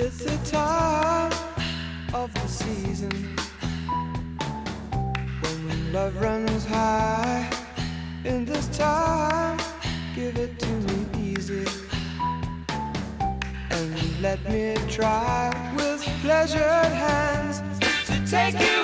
It's the time of the season when love runs high. In this time, give it to me easy and let me try with pleasured hands to take you